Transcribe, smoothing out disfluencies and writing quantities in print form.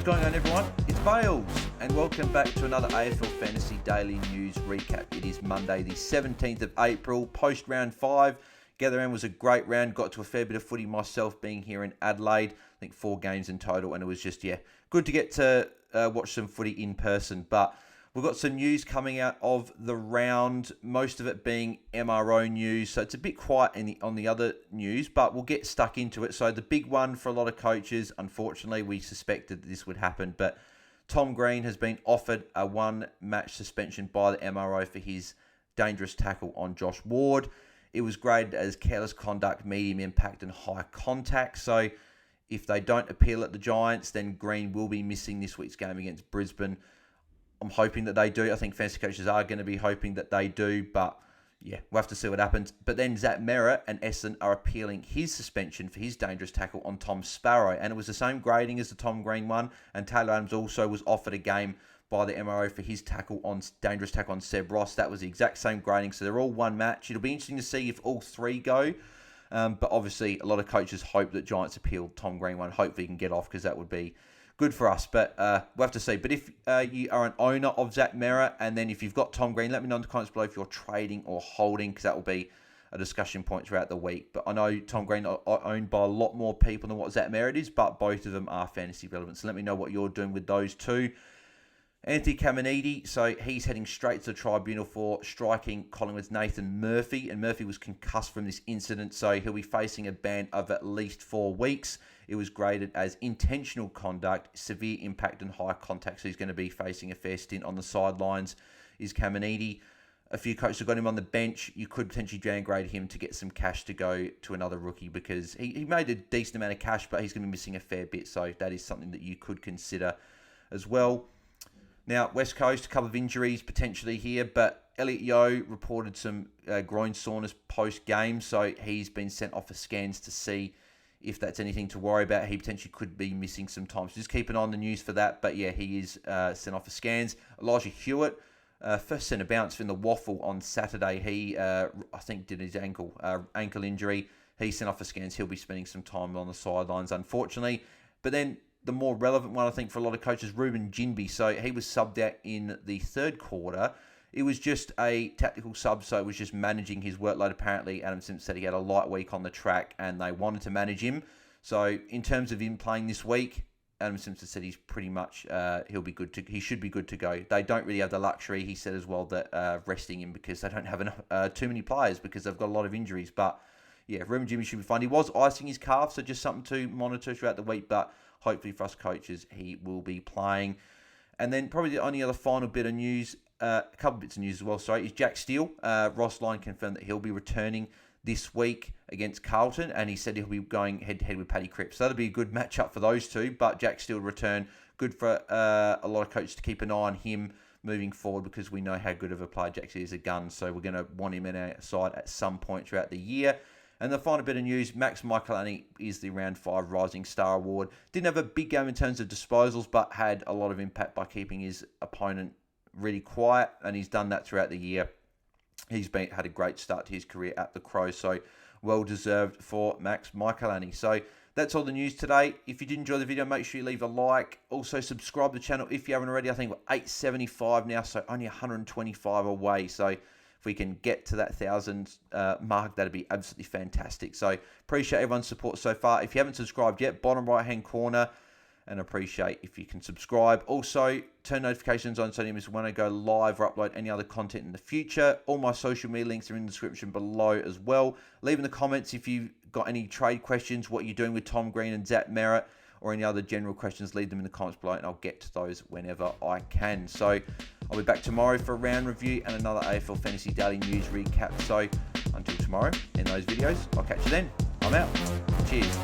What's going on, everyone? It's Bales, and welcome back to another AFL Fantasy Daily News Recap. It is Monday, the 17th of April, post round 5. Gather round was a great round, got to a fair bit of footy myself being here in Adelaide. I think 4 games in total, and it was just, good to get to watch some footy in person. But we've got some news coming out of the round, most of it being MRO news. So it's a bit quiet on the other news, but we'll get stuck into it. So the big one for a lot of coaches, unfortunately, we suspected that this would happen, but Tom Green has been offered a 1-match suspension by the MRO for his dangerous tackle on Josh Ward. It was graded as careless conduct, medium impact and high contact. So if they don't appeal at the Giants, then Green will be missing this week's game against Brisbane. I'm hoping that they do. I think fantasy coaches are going to be hoping that they do. But we'll have to see what happens. But then Zach Merrett and Essendon are appealing his suspension for his dangerous tackle on Tom Sparrow. And it was the same grading as the Tom Green one. And Taylor Adams also was offered a game by the MRO for his dangerous tackle on Seb Ross. That was the exact same grading. So they're all 1 match. It'll be interesting to see if all 3 go. But obviously, a lot of coaches hope that Giants appeal Tom Green one. Hopefully he can get off, because that would be good for us. But we'll have to see. But if you are an owner of Zach Merrett, and then if you've got Tom Green, let me know in the comments below if you're trading or holding, because that will be a discussion point throughout the week. But I know Tom Green are owned by a lot more people than what Zach Merrett is, but both of them are fantasy relevant. So let me know what you're doing with those two. Anthony Caminiti, so he's heading straight to the tribunal for striking Collingwood's Nathan Murphy, and Murphy was concussed from this incident, so he'll be facing a ban of at least 4 weeks. It was graded as intentional conduct, severe impact and high contact, so he's going to be facing a fair stint on the sidelines, is Caminiti. A few coaches have got him on the bench. You could potentially downgrade him to get some cash to go to another rookie, because he made a decent amount of cash, but he's going to be missing a fair bit, so that is something that you could consider as well. Now, West Coast, a couple of injuries potentially here, but Elliot Yeo reported some groin soreness post-game, so he's been sent off for scans to see if that's anything to worry about. He potentially could be missing some time, so just keep an eye on the news for that. But he is sent off for scans. Elijah Hewitt, first centre bounce in the waffle on Saturday. He, I think, did his ankle injury. He's sent off for scans. He'll be spending some time on the sidelines, unfortunately. But then the more relevant one, I think, for a lot of coaches, Ruben Ginbey. So he was subbed out in the 3rd quarter. It was just a tactical sub, so it was just managing his workload. Apparently, Adam Simpson said he had a light week on the track, and they wanted to manage him. So in terms of him playing this week, Adam Simpson said he's pretty much, he should be good to go. They don't really have the luxury, he said as well, that resting him, because they don't have enough, too many players, because they've got a lot of injuries. But Ruben Ginbey should be fine. He was icing his calf, so just something to monitor throughout the week. But hopefully for us coaches, he will be playing. And then probably the only other final bit of news, a couple bits of news as well, is Jack Steele. Ross Lyon confirmed that he'll be returning this week against Carlton, and he said he'll be going head-to-head with Paddy Cripps. So that'll be a good matchup for those two, but Jack Steele return, good for a lot of coaches to keep an eye on him moving forward, because we know how good of a player Jack Steele is, a gun, so we're going to want him in our side at some point throughout the year. And the final bit of news, Max Michalanney is the Round 5 Rising Star Award. Didn't have a big game in terms of disposals, but had a lot of impact by keeping his opponent really quiet, and he's done that throughout the year. He's had a great start to his career at the Crows, so well deserved for Max Michalanney. So that's all the news today. If you did enjoy the video, make sure you leave a like. Also, subscribe to the channel if you haven't already. I think we're 875 now, so only 125 away. So if we can get to that 1,000 mark, that'd be absolutely fantastic. So appreciate everyone's support so far. If you haven't subscribed yet, bottom right-hand corner, and appreciate if you can subscribe. Also, turn notifications on so you don't miss when I go live or upload any other content in the future. All my social media links are in the description below as well. Leave in the comments if you've got any trade questions, what you're doing with Tom Green and Zach Merrett, or any other general questions, leave them in the comments below, and I'll get to those whenever I can. So I'll be back tomorrow for a round review and another AFL Fantasy Daily News recap. So until tomorrow in those videos, I'll catch you then. I'm out. Cheers.